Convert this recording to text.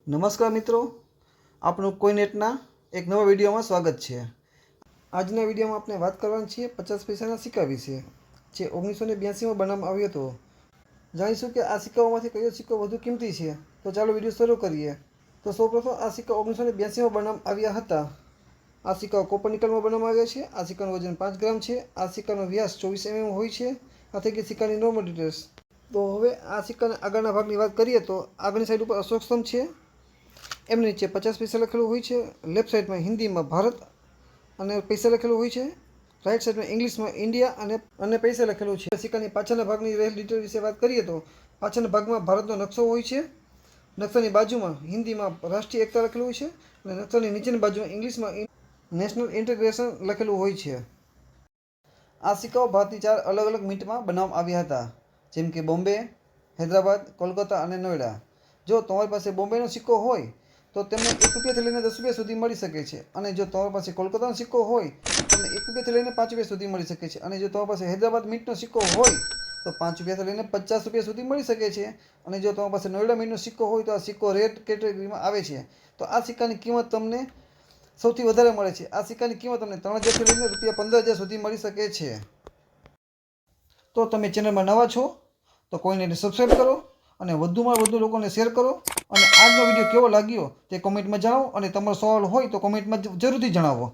નમસ્કાર મિત્રો, આપનું કોઈનેટના એક નવા વિડીયોમાં સ્વાગત છે। આજના વિડીયોમાં આપણે વાત કરવાની છીએ 50 પૈસાના સિક્કા વિશે, જે 1982માં બનાવવામાં આવ્યો હતો। જાણીશું કે આ સિક્કાઓમાંથી કયો સિક્કો વધુ કિંમતી છે। તો ચાલો વિડીયો શરૂ કરીએ। તો સૌપ્રથમ આ સિક્કા 1982માં બનાવવામાં આવ્યા હતા। આ સિક્કાઓ કોપર નિકલમાં બનાવવામાં આવ્યા છે। આ સિક્કાનું વજન 5 ગ્રામ છે। આ સિક્કાનો વ્યાસ 24 mm હોય છે। આ થઈ ગઈ સિક્કાની નોર્મલ ડિટેલ્સ। તો હવે આ સિક્કાના આગળના ભાગની વાત કરીએ તો આગળની સાઈડ ઉપર અશોક સ્તંભ છે। એમની નીચે 50 પૈસા લખેલું હોય છે। લેફ્ટ સાઈડમાં હિન્દીમાં ભારત અને પૈસા લખેલું હોય છે। રાઈટ સાઈડમાં ઇંગ્લિશમાં ઇન્ડિયા અને પૈસા લખેલું છે। સિક્કાની પાછળના ભાગની રહેલ ડિટેલ વિશે વાત કરીએ તો પાછળના ભાગમાં ભારતનો નકશો હોય છે। નકશાની બાજુમાં હિન્દીમાં રાષ્ટ્રીય એકતા લખેલું હોય છે અને નકશાની નીચેની બાજુમાં ઇંગ્લિશમાં નેશનલ ઇન્ટિગ્રેશન લખેલું હોય છે। આ સિક્કાઓ ભારતની 4 અલગ અલગ મિન્ટમાં બનાવવામાં આવ્યા હતા, જેમ કે બોમ્બે, હૈદરાબાદ, કોલકાતા અને નોઈડા। જો તમારી પાસે બોમ્બેનો સિક્કો હોય તો તમને 1 રૂપિયાથી લઈને 10 રૂપિયા સુધી મળી શકે છે, અને જો તમારી પાસે કોલકાતાનો સિક્કો હોય તો તમને 1 રૂપિયાથી લઈને 5 રૂપિયા સુધી મળી શકે છે, અને જો તમારી પાસે હૈદરાબાદ મિન્ટનો સિક્કો હોય તો 5 રૂપિયાથી લઈને 50 રૂપિયા સુધી મળી શકે છે, અને જો તમારી પાસે નોઈડા મિન્ટનો સિક્કો હોય તો આ સિક્કો રેડ કેટેગરીમાં આવે છે। તો આ સિક્કાની કિંમત તમને સૌથી વધારે મળે છે। આ સિક્કાની કિંમત તમને 3000થી લઈને ₹15000 સુધી મળી શકે છે। તો તમે ચેનલમાં નવા છો તો કોઈને સબસ્ક્રાઈબ કરો અને વધુમાં વધુ લોકોને શેર કરો, અને આજનો વિડીયો કેવો લાગ્યો તે કોમેન્ટમાં જણાવો, અને તમારો સવાલ હોય તો કોમેન્ટમાં જરૂરથી જણાવો।